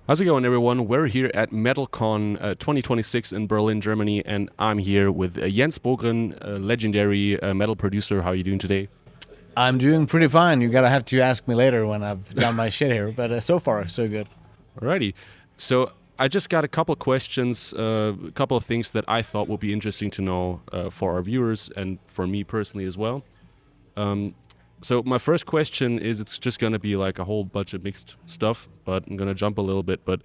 How's it going, everyone? We're here at MetalCon 2026 in Berlin, Germany, and I'm here with Jens Bogren, a legendary metal producer. How are you doing today? I'm doing pretty fine. You gotta have to ask me later when I've done my shit here, but so far so good. Alrighty. So I just got a couple questions, a couple of things that I thought would be interesting to know for our viewers and for me personally as well. So my first question is, it's just gonna be like a whole bunch of mixed stuff, but I'm gonna jump a little bit. But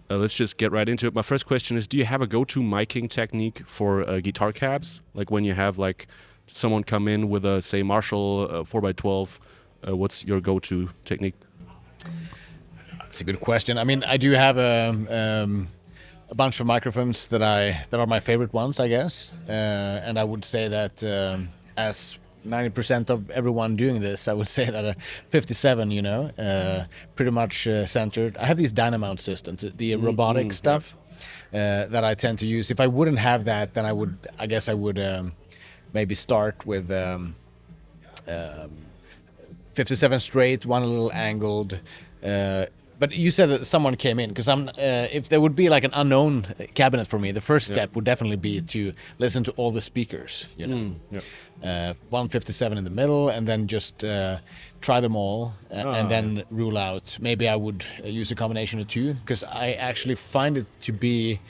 let's just get right into it. My first question is, do you have a go-to miking technique for guitar cabs? Like when you have like someone come in with a, say, Marshall 4x12, what's your go-to technique? It's a good question. I mean, I do have a bunch of microphones that are my favorite ones, I guess, and I would say that as 90% of everyone doing this, I would say that a 57, pretty much centered. I have these Dynamount systems, the robotic stuff that I tend to use. If I wouldn't have that, then I guess I would maybe start with 57 straight, one a little angled. But you said that someone came in because if there would be like an unknown cabinet for me, the first step would definitely be to listen to all the speakers. 157 in the middle, and then just try them all, and then rule out. Maybe I would use a combination of two because I actually find it to be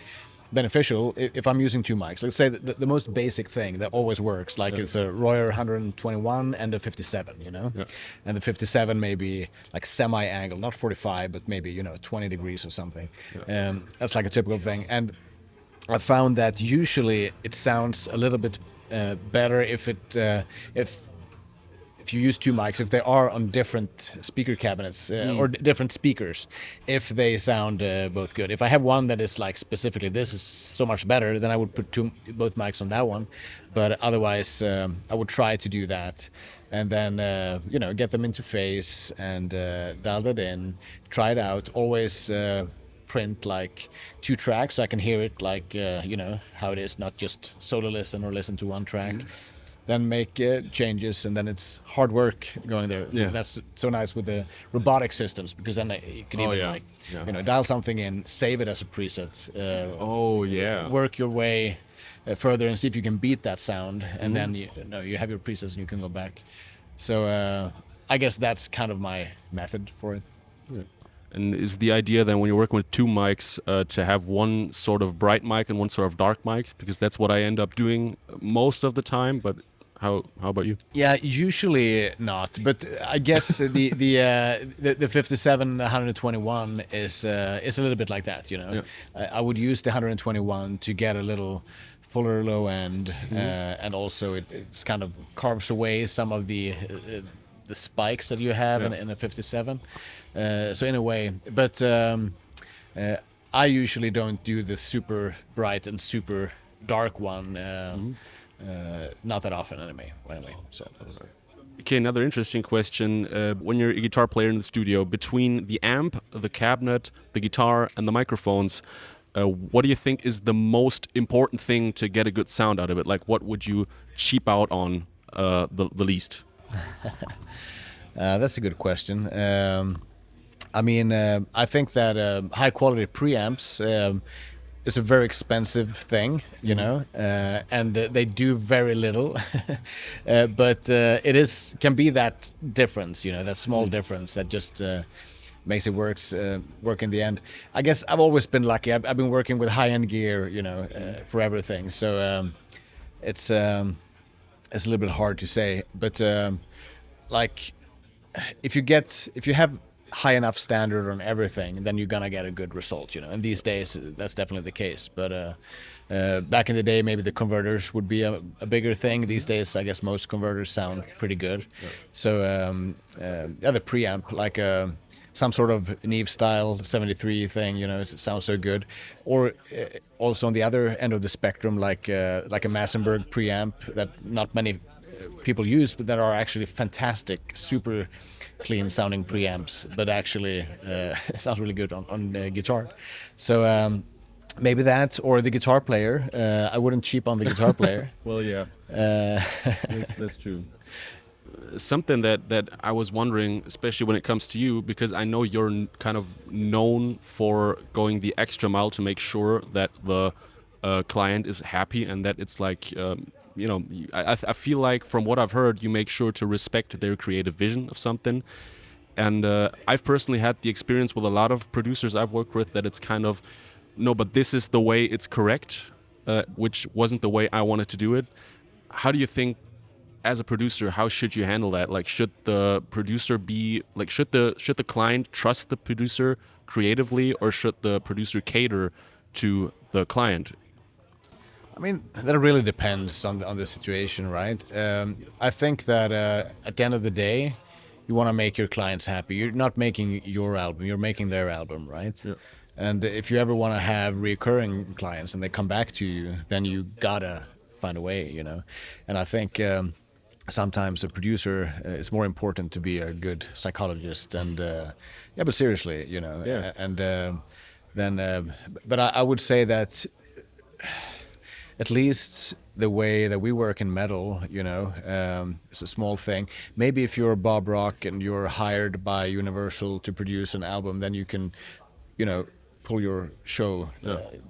beneficial if I'm using two mics. Let's say the most basic thing that always works, like it's a Royer 121 and a 57, and the 57 maybe like semi-angle, not 45, but maybe 20 degrees or something. That's like a typical thing, and I found that usually it sounds a little bit better if you use two mics, if they are on different speaker cabinets or different speakers, if they sound both good. If I have one that is like specifically this is so much better, then I would put both mics on that one. But otherwise, I would try to do that, and then get them into phase and dial it in, try it out. Always print like two tracks so I can hear it like how it is, not just solo listen or listen to one track. Then make changes, and then it's hard work going there. Yeah. So that's so nice with the robotic systems, because then you can even dial something in, save it as a preset. Work your way further and see if you can beat that sound, and then you have your presets and you can go back. So I guess that's kind of my method for it. Yeah. And is the idea then when you're working with two mics to have one sort of bright mic and one sort of dark mic? Because that's what I end up doing most of the time. But how about you? Yeah, usually not, but I guess the 57 121 is a little bit like that. I would use the 121 to get a little fuller low end, and also it's kind of carves away some of the spikes that you have in a 57. So in a way, but I usually don't do the super bright and super dark one. Not that often anyway. So. Okay, another interesting question. When you're a guitar player in the studio, between the amp, the cabinet, the guitar, and the microphones, what do you think is the most important thing to get a good sound out of it? Like, what would you cheap out on the least? That's a good question. I think that high quality preamps is a very expensive thing, and they do very little. But it can be that difference, that small difference that just makes it work in the end. I guess I've always been lucky. I've been working with high-end gear, for everything. So it's a little bit hard to say, but like if you have high enough standard on everything, then you're gonna get a good result, and these days that's definitely the case. But back in the day, maybe the converters would be a bigger thing. These days I guess most converters sound pretty good. So the preamp, like some sort of Neve style 73 thing, it sounds so good. Or also on the other end of the spectrum, like a Massenburg preamp that not many people use, but that are actually fantastic, super clean sounding preamps, but actually sounds really good on guitar. So maybe that, or the guitar player. I wouldn't cheap on the guitar player. Well, yeah, that's true. something that I was wondering, especially when it comes to you, because I know you're kind of known for going the extra mile to make sure that the client is happy and that it's like, I feel like from what I've heard, you make sure to respect their creative vision of something. And I've personally had the experience with a lot of producers I've worked with that it's kind of, no, but this is the way it's correct, which wasn't the way I wanted to do it. How do you think, as a producer, how should you handle that? Like, should the producer be like, should the client trust the producer creatively, or should the producer cater to the client? I mean, that really depends on the situation, right? I think that at the end of the day, you want to make your clients happy. You're not making your album; you're making their album, right? Yeah. And if you ever want to have recurring clients and they come back to you, then you gotta find a way, you know. And I think sometimes a producer is more important to be a good psychologist. And yeah, but seriously, you know. Yeah. And then, but I would say that at least the way that we work in metal, you know, it's a small thing. Maybe if you're Bob Rock and you're hired by Universal to produce an album, then you can, you know, pull your show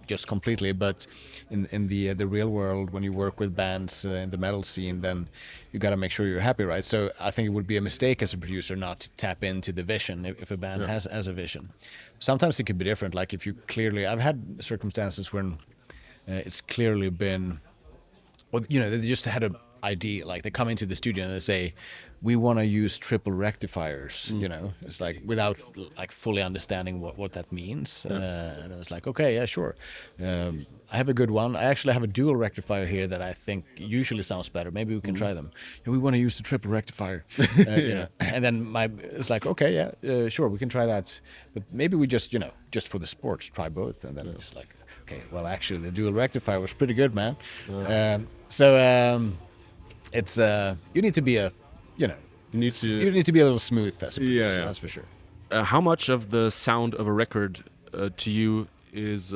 just completely. But in the real world, when you work with bands in the metal scene, then you got to make sure you're happy, right? So I think it would be a mistake as a producer not to tap into the vision if a band has a vision. Sometimes it could be different. Like if you clearly, I've had circumstances when it's clearly been, well, you know, they just had an idea. Like they come into the studio and they say, "We want to use triple rectifiers." You know, it's like without like fully understanding what that means. And I was like, "Okay, yeah, sure. I have a good one. I actually have a dual rectifier here that I think usually sounds better. Maybe we can try them. And we want to use the triple rectifier." You know, and then it's like, "Okay, yeah, sure, we can try that. But maybe we just, you know, just for the sports, try both." And then it's like, okay, well, actually, the dual rectifier was pretty good, man. It's you need to be a, you know, You need to. you need to be a little smooth as a producer, Yeah. that's for sure. How much of the sound of a record to you is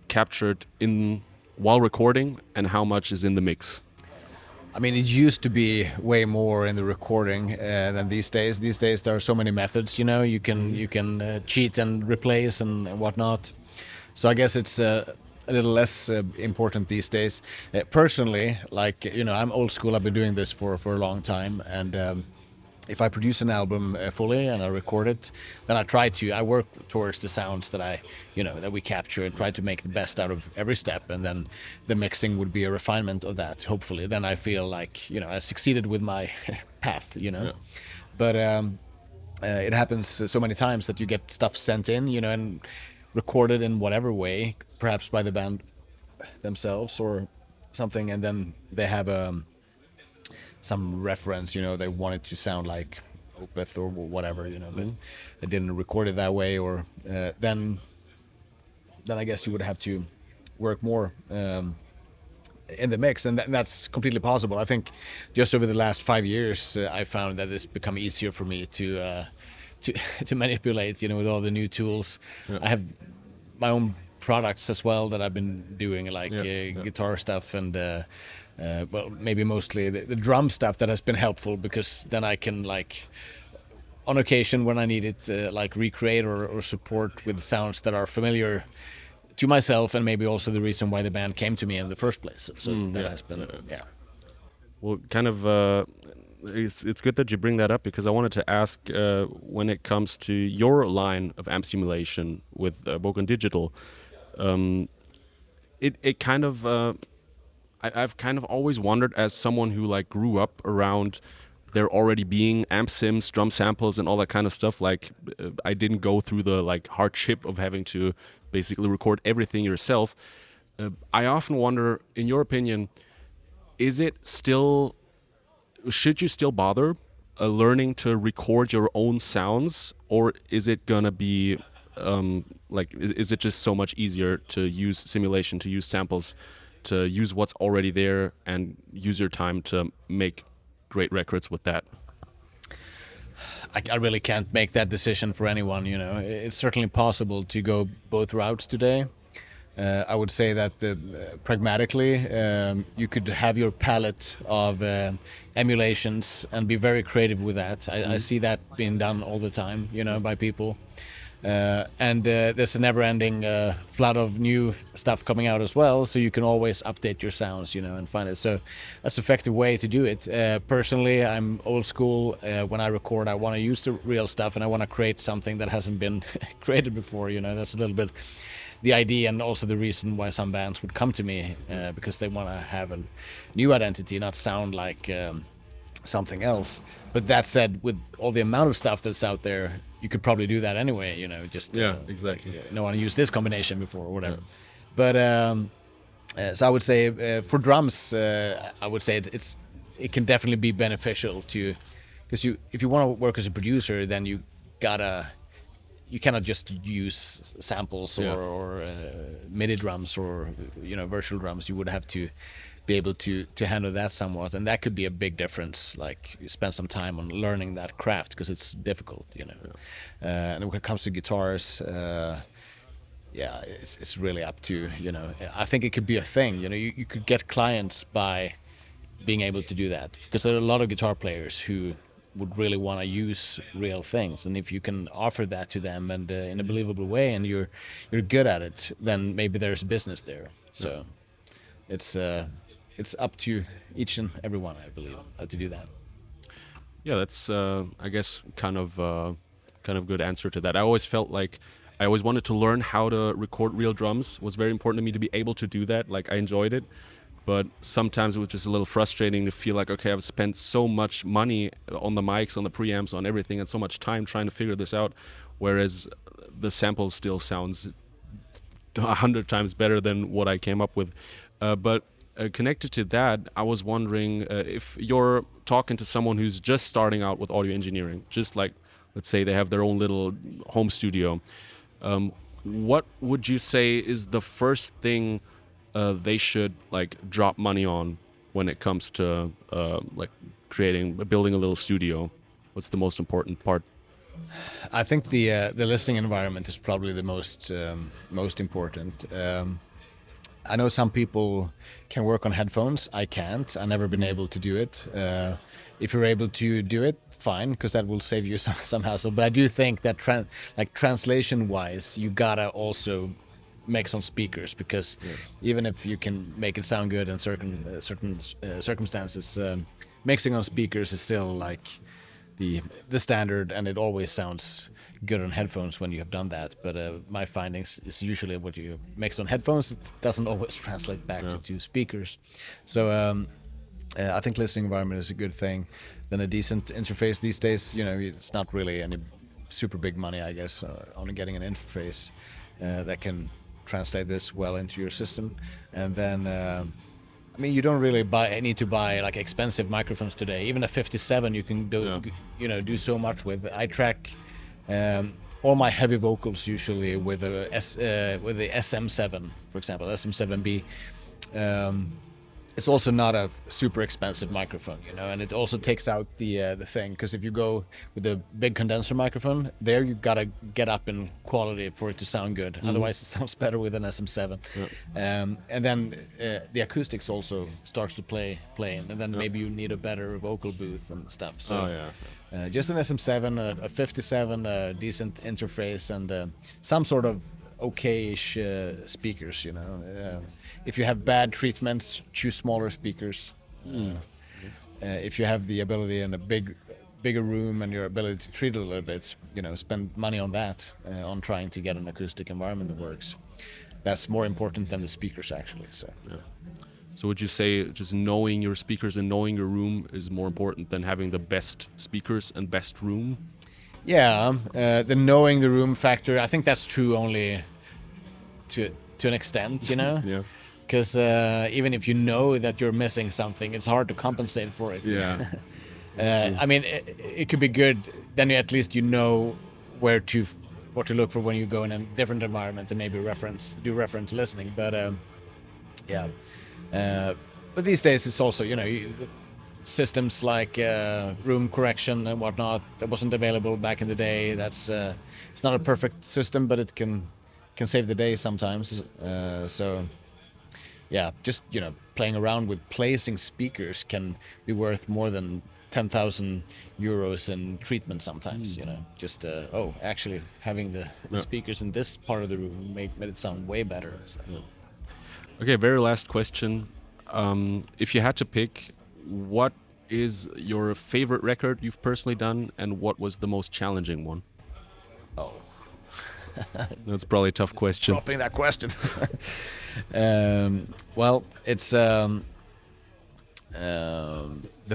captured in while recording, and how much is in the mix? I mean, it used to be way more in the recording than these days. These days, there are so many methods. You know, you can cheat and replace and whatnot. So I guess it's a little less important these days. Personally, like you know, I'm old school. I've been doing this for a long time, and if I produce an album fully and I record it, then I work towards the sounds that that we capture and try to make the best out of every step. And then the mixing would be a refinement of that, hopefully. Then I feel like, you know, I succeeded with my path, you know. Yeah. But it happens so many times that you get stuff sent in, you know, and recorded in whatever way, perhaps by the band themselves or something. And then they have some reference, you know, they want it to sound like Opeth or whatever, you know, but they didn't record it that way, or then I guess you would have to work more in the mix, and that's completely possible. I think just over the last 5 years, I found that it's become easier for me to to manipulate, you know, with all the new tools. I have my own products as well that I've been doing, like guitar stuff and well, maybe mostly the drum stuff that has been helpful, because then I can, like, on occasion when I need it, like recreate or support with sounds that are familiar to myself, and maybe also the reason why the band came to me in the first place. So that has been, Well, kind of, it's good that you bring that up, because I wanted to ask, when it comes to your line of amp simulation with Bogren Digital, it kind of, I've kind of always wondered, as someone who like grew up around there already being amp sims, drum samples, and all that kind of stuff. Like, I didn't go through the like hardship of having to basically record everything yourself. I often wonder, in your opinion, is it still, should you still bother learning to record your own sounds, or is it gonna be like, is it just so much easier to use simulation, to use samples, to use what's already there, and use your time to make great records with that? I really can't make that decision for anyone, you know. It's certainly possible to go both routes today. I would say that pragmatically, you could have your palette of emulations and be very creative with that. I see that being done all the time, you know, by people. And there's a never-ending flood of new stuff coming out as well, so you can always update your sounds, you know, and find it. So that's an effective way to do it. Personally, I'm old school. When I record, I want to use the real stuff, and I want to create something that hasn't been created before, you know. That's a little bit the idea, and also the reason why some bands would come to me, because they want to have a new identity, not sound like something else. But that said, with all the amount of stuff that's out there, you could probably do that anyway, you know, just exactly. No one used this combination before or whatever. But so I would say for drums, I would say it can definitely be beneficial to, because if you want to work as a producer, then you cannot just use samples or MIDI drums or, you know, virtual drums. You would have to be able to handle that somewhat, and that could be a big difference. Like, you spend some time on learning that craft because it's difficult, you know. And when it comes to guitars, it's really up to, you know. I think it could be a thing, you know. You could get clients by being able to do that, because there are a lot of guitar players who would really want to use real things, and if you can offer that to them and in a believable way, and you're good at it, then maybe there's business there. So it's up to each and everyone, I believe, to do that. Yeah, that's I guess kind of good answer to that. I always felt like I always wanted to learn how to record real drums. It was very important to me to be able to do that. Like, I enjoyed it, but sometimes it was just a little frustrating to feel like, okay, I've spent so much money on the mics, on the preamps, on everything, and so much time trying to figure this out, whereas the sample still sounds 100 times better than what I came up with. But connected to that, I was wondering if you're talking to someone who's just starting out with audio engineering, just like, let's say they have their own little home studio, what would you say is the first thing they should like drop money on when it comes to like building a little studio? What's the most important part? I think the listening environment is probably the most important. I know some people can work on headphones. I can't. I've never been able to do it. If you're able to do it, fine, because that will save you some hassle. But I do think that translation-wise, you gotta also make some speakers, because even if you can make it sound good in certain circumstances, mixing on speakers is still like the standard, and it always sounds good on headphones when you have done that. But my findings is usually what you mix on headphones, it doesn't always translate back to speakers. So I think listening environment is a good thing. Then a decent interface these days, you know, it's not really any super big money, I guess, on getting an interface that can translate this well into your system. And then I mean, you don't really need to buy like expensive microphones today. Even a 57 you can do so much with. I track all my heavy vocals usually with the SM7, for example, SM7B. It's also not a super expensive microphone, you know, and it also takes out the thing, because if you go with a big condenser microphone, there you gotta get up in quality for it to sound good. Otherwise, it sounds better with an SM7. And then the acoustics also starts to play in, and then maybe you need a better vocal booth and stuff. So just an SM7, a 57, a decent interface, and some sort of okay-ish speakers, you know. If you have bad treatments, choose smaller speakers. If you have the ability in a bigger room and your ability to treat it a little bit, you know, spend money on that, on trying to get an acoustic environment that works. That's more important than the speakers, actually. So would you say just knowing your speakers and knowing your room is more important than having the best speakers and best room? Yeah, the knowing the room factor, I think that's true only to an extent, you know? Yeah. Because even if you know that you're missing something, it's hard to compensate for it. Yeah. I mean, it could be good. Then at least you know what to look for when you go in a different environment and maybe do reference listening. But but these days it's also, you know, systems like room correction and whatnot that wasn't available back in the day. That's it's not a perfect system, but it can can save the day sometimes. So yeah, just playing around with placing speakers can be worth more than 10,000 euros in treatment sometimes. Just actually having the speakers in this part of the room made it sound way better. So. Okay, very last question. If you had to pick, what is your favorite record you've personally done, and what was the most challenging one? Oh. That's probably a tough question. Dropping that question. Well, it's the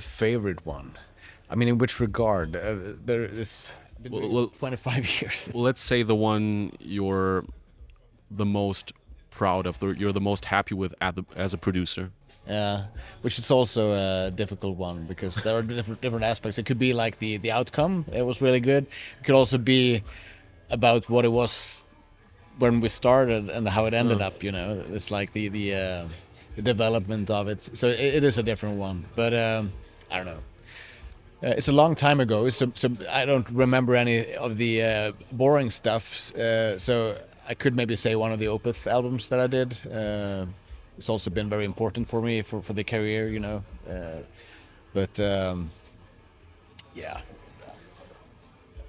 favorite one. I mean, in which regard? There is 25 years. Let's say the one you're the most proud of, you're the most happy with as a producer. Yeah, which is also a difficult one because there are different aspects. It could be like the outcome; it was really good. It could also be about what it was when we started and how it ended up. It's like the development of it. So it is a different one. But I don't know. It's a long time ago, so I don't remember any of the boring stuff. So I could maybe say one of the Opeth albums that I did. It's also been very important for me for the career, but yeah,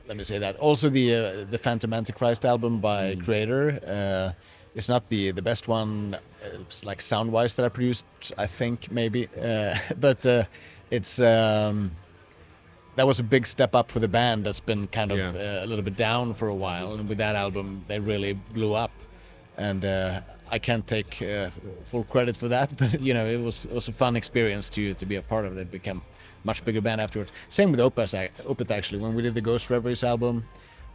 let me say that. Also, the Phantom Antichrist album by Creator. It's not the best one, like sound wise, that I produced. I think maybe, but it's. That was a big step up for the band that's been kind of a little bit down for a while, and with that album they really blew up, and I can't take full credit for that, but it was a fun experience to be a part of it. It became much bigger band afterwards. Same with Opeth actually. When we did the Ghost Reveries album,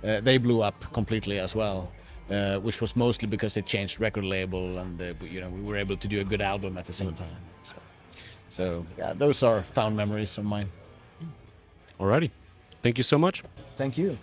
they blew up completely as well, which was mostly because they changed record label, and we were able to do a good album at the same time. So yeah, those are fond memories of mine. Alrighty. Thank you so much. Thank you.